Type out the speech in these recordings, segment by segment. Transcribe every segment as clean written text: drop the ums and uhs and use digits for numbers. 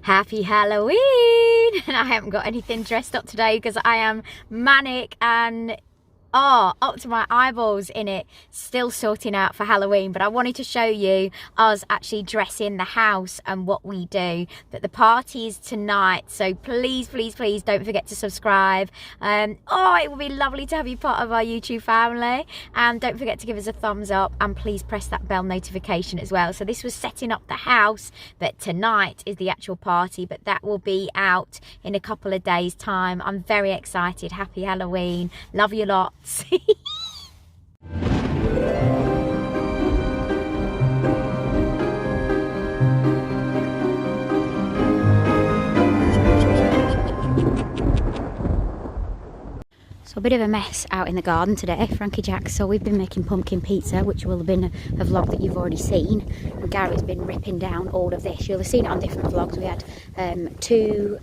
Happy Halloween! And I haven't got anything dressed up today because I am manic and up to my eyeballs in it, still sorting out for Halloween. But I wanted to show you us actually dressing the house and what we do. That the party is tonight, so please don't forget to subscribe. It would be lovely to have you part of our YouTube family, and don't forget to give us a thumbs up, and please press that bell notification as well. So this was setting up the house, but tonight is the actual party, but that will be out in a couple of days time. I'm very excited. Happy Halloween, love you lots. So a bit of a mess out in the garden today, Frankie Jack. So we've been making pumpkin pizza, which will have been a vlog that you've already seen. And Gary's been ripping down all of this. You'll have seen it on different vlogs. We had two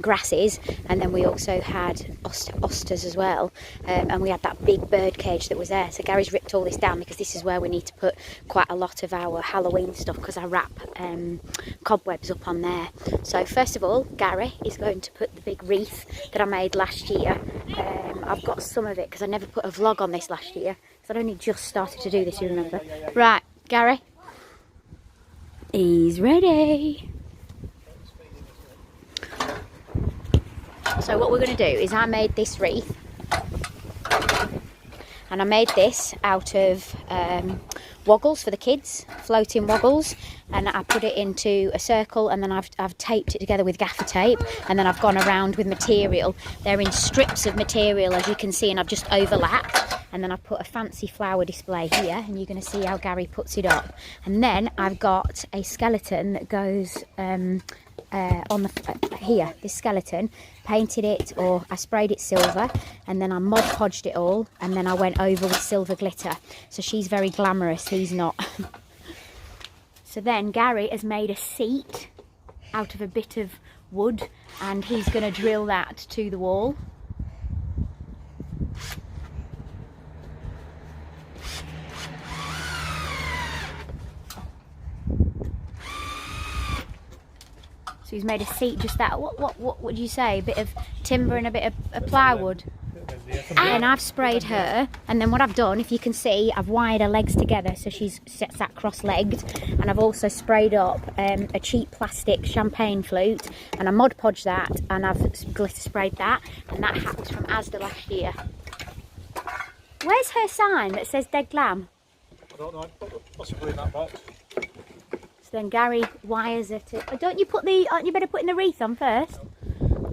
grasses, and then we also had osters as well. And we had that big bird cage that was there. So Gary's ripped all this down because this is where we need to put quite a lot of our Halloween stuff, because I wrap cobwebs up on there. So first of all, Gary is going to put the big wreath that I made last year. I've got some of it because I never put a vlog on this last year, because I'd only just started to do this, you remember. Right, Gary, he's ready. So what we're going to do is, I made this wreath, and I made this out of woggles for the kids, floating woggles, and I put it into a circle, and then I've taped it together with gaffer tape, and then I've gone around with material. They're in strips of material, as you can see, and I've just overlapped, and then I've put a fancy flower display here, and you're going to see how Gary puts it up. And then I've got a skeleton that goes on the here, this skeleton, painted it, or I sprayed it silver, and then I Mod Podged it all, and then I went over with silver glitter. So she's very glamorous, he's not. So then Gary has made a seat out of a bit of wood, and he's going to drill that to the wall. So he's made a seat just that. What would you say? A bit of timber and a bit of plywood. And I've sprayed her, and then what I've done, if you can see, I've wired her legs together so she's sat cross-legged, and I've also sprayed up a cheap plastic champagne flute, and I Mod Podged that, and I've glitter sprayed that, and that hat was from Asda last year. Where's her sign that says Dead Glam? I don't know, possibly in that box. So then Gary wires it. Aren't you better putting the wreath on first?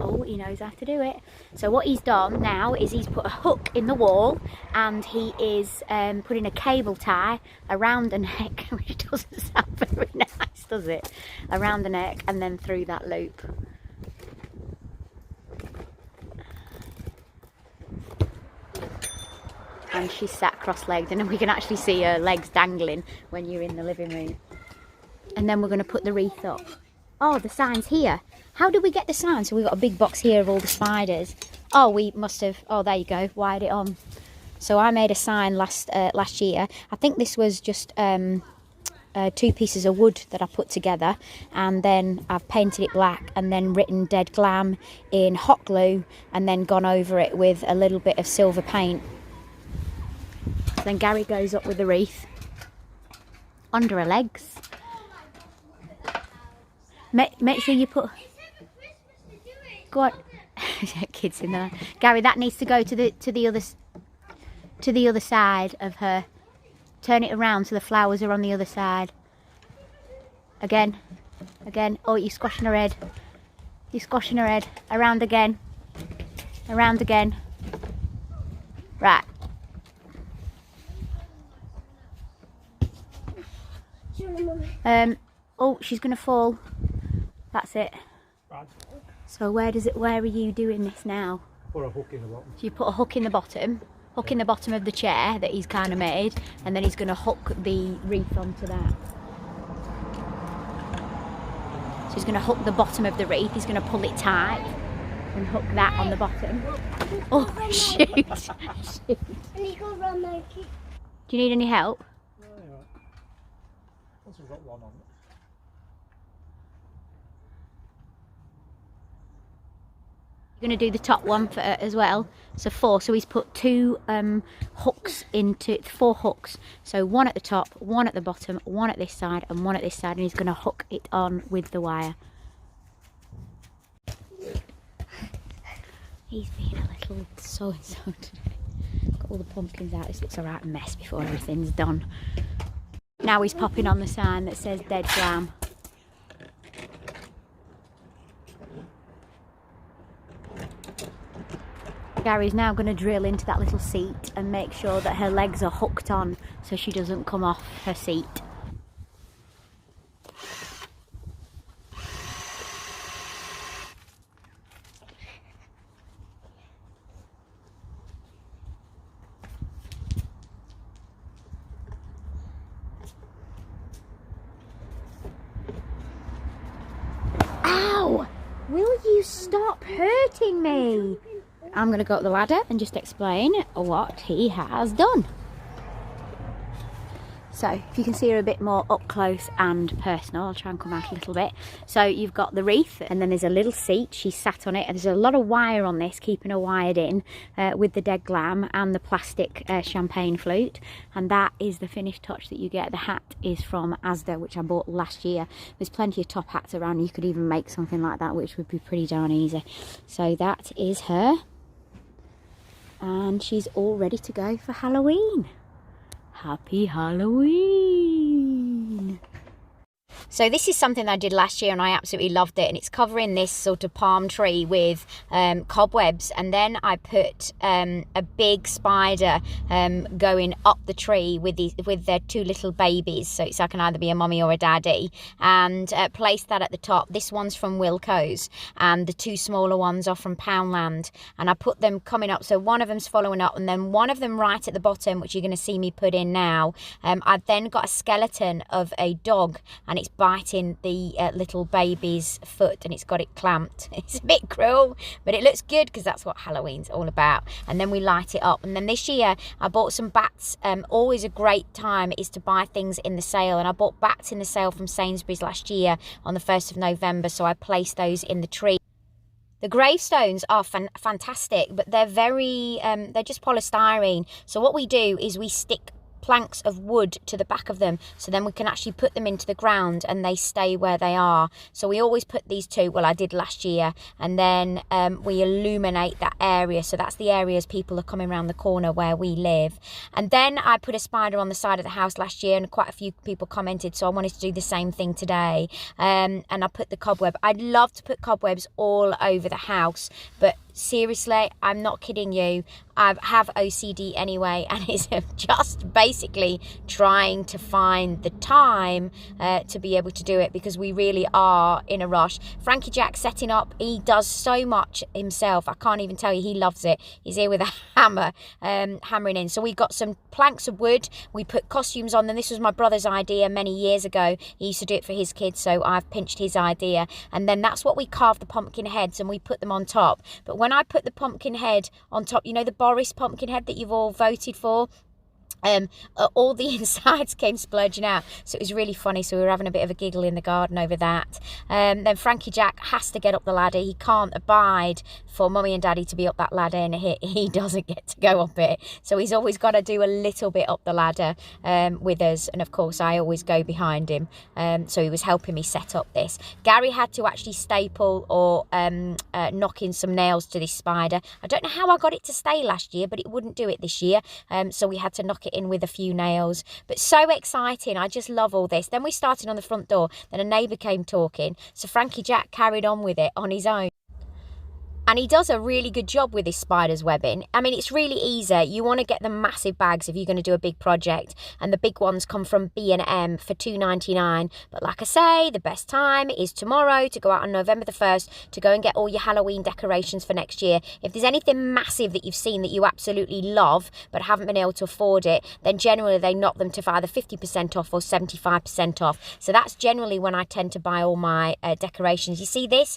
Oh, he knows how to do it. So what he's done now is he's put a hook in the wall, and he is putting a cable tie around the neck, which doesn't sound very nice, does it? Around the neck, and then through that loop. And she's sat cross-legged, and then we can actually see her legs dangling when you're in the living room. And then we're going to put the wreath up. Oh, the sign's here. How did we get the sign? So we've got a big box here of all the spiders. Oh, we must have, oh, there you go, wired it on. So I made a sign last year. I think this was just 2 pieces of wood that I put together, and then I've painted it black, and then written Dead Glam in hot glue, and then gone over it with a little bit of silver paint. Then Gary goes up with the wreath under her legs. Make sure you put. Go on, kids in there. Gary, that needs to go to the other side of her. Turn it around so the flowers are on the other side. Again. Oh, you're squashing her head. You're squashing her head. Around again. Around again. Right. Oh, she's gonna fall. That's it. Right. So where are you doing this now? Put a hook in the bottom. So you put a hook in the bottom, in the bottom of the chair that he's kind of made, and then he's going to hook the wreath onto that. So he's going to hook the bottom of the wreath, he's going to pull it tight and hook that on the bottom. Oh, shoot. Shoot. Do you need any help? yeah, once we've got one on. You're going to do the top one for as well. So 4. So he's put 2 hooks into 4 hooks. So 1 at the top, 1 at the bottom, 1 at this side, and 1 at this side. And he's going to hook it on with the wire. He's being a little so-and-so today. Got all the pumpkins out. This looks a right mess before everything's done. Now he's popping on the sign that says Dead Glam. Gary's now going to drill into that little seat and make sure that her legs are hooked on so she doesn't come off her seat. Ow! Will you stop hurting me? I'm going to go up the ladder and just explain what he has done. So if you can see her a bit more up close and personal, I'll try and come out a little bit. So you've got the wreath, and then there's a little seat. She's sat on it, and there's a lot of wire on this, keeping her wired in with the Dead Glam and the plastic champagne flute. And that is the finished touch that you get. The hat is from Asda, which I bought last year. There's plenty of top hats around. You could even make something like that, which would be pretty darn easy. So that is her. And she's all ready to go for Halloween. Happy Halloween! So this is something that I did last year and I absolutely loved it, and it's covering this sort of palm tree with cobwebs, and then I put a big spider going up the tree with their 2 little babies, so I can either be a mummy or a daddy, and placed that at the top. This one's from Wilko's and the 2 smaller ones are from Poundland, and I put them coming up, so one of them's following up and then one of them right at the bottom, which you're going to see me put in now. I've then got a skeleton of a dog, and it's biting the little baby's foot, and it's got it clamped. It's a bit cruel, but it looks good because that's what Halloween's all about. And then we light it up. And then this year I bought some bats. Always a great time is to buy things in the sale, and I bought bats in the sale from Sainsbury's last year on the 1st of November, so I placed those in the tree. The gravestones are fantastic, but they're they're just polystyrene. So what we do is we stick planks of wood to the back of them, so then we can actually put them into the ground and they stay where they are. So we always put these 2, well I did last year, and then we illuminate that area, so that's the areas people are coming around the corner where we live. And then I put a spider on the side of the house last year, and quite a few people commented, so I wanted to do the same thing today. And I put the cobweb. I'd love to put cobwebs all over the house, but seriously, I'm not kidding you, I have OCD anyway, and it's just basically trying to find the time to be able to do it, because we really are in a rush. Frankie Jack setting up, he does so much himself, I can't even tell you, he loves it. He's here with a hammer, hammering in. So we got some planks of wood, we put costumes on them. This was my brother's idea many years ago. He used to do it for his kids, so I've pinched his idea, and then that's what we carved the pumpkin heads and we put them on top. But when I put the pumpkin head on top, you know, the Boris pumpkin head that you've all voted for, all the insides came splurging out, so it was really funny. So we were having a bit of a giggle in the garden over that. Then Frankie Jack has to get up the ladder. He can't abide for mummy and daddy to be up that ladder, and he doesn't get to go up it, so he's always got to do a little bit up the ladder with us, and of course I always go behind him. So he was helping me set up this. Gary had to actually staple or knock in some nails to this spider. I don't know how I got it to stay last year, but it wouldn't do it this year, so we had to knock it in with a few nails. But so exciting, I just love all this. Then we started on the front door, then a neighbour came talking, so Frankie Jack carried on with it on his own. And he does a really good job with his spider's webbing. I mean, it's really easy. You want to get the massive bags if you're going to do a big project. And the big ones come from B&M for $2.99. But like I say, the best time is tomorrow to go out on November the 1st to go and get all your Halloween decorations for next year. If there's anything massive that you've seen that you absolutely love but haven't been able to afford it, then generally they knock them to either 50% off or 75% off. So that's generally when I tend to buy all my decorations. You see this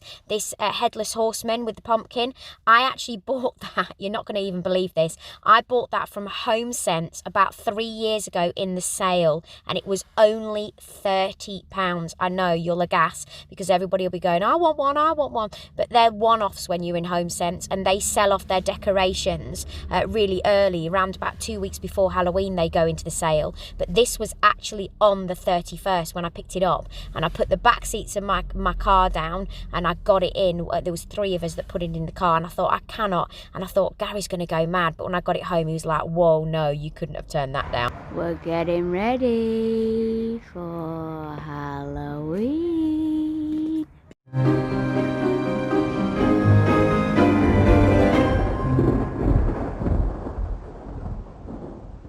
headless horseman with the pumpkin pumpkin. I actually bought that, you're not going to even believe this, I bought that from Home Sense about 3 years ago in the sale, and it was only £30. I know you'll aghast because everybody will be going, I want one, but they're one-offs when you're in Home Sense, and they sell off their decorations really early, around about 2 weeks before Halloween they go into the sale. But this was actually on the 31st when I picked it up, and I put the back seats of my car down and I got it in. There was 3 of us that put it in the car, and I thought, I cannot, and I thought Gary's going to go mad, but when I got it home he was like, whoa, no, you couldn't have turned that down. We're getting ready for Halloween.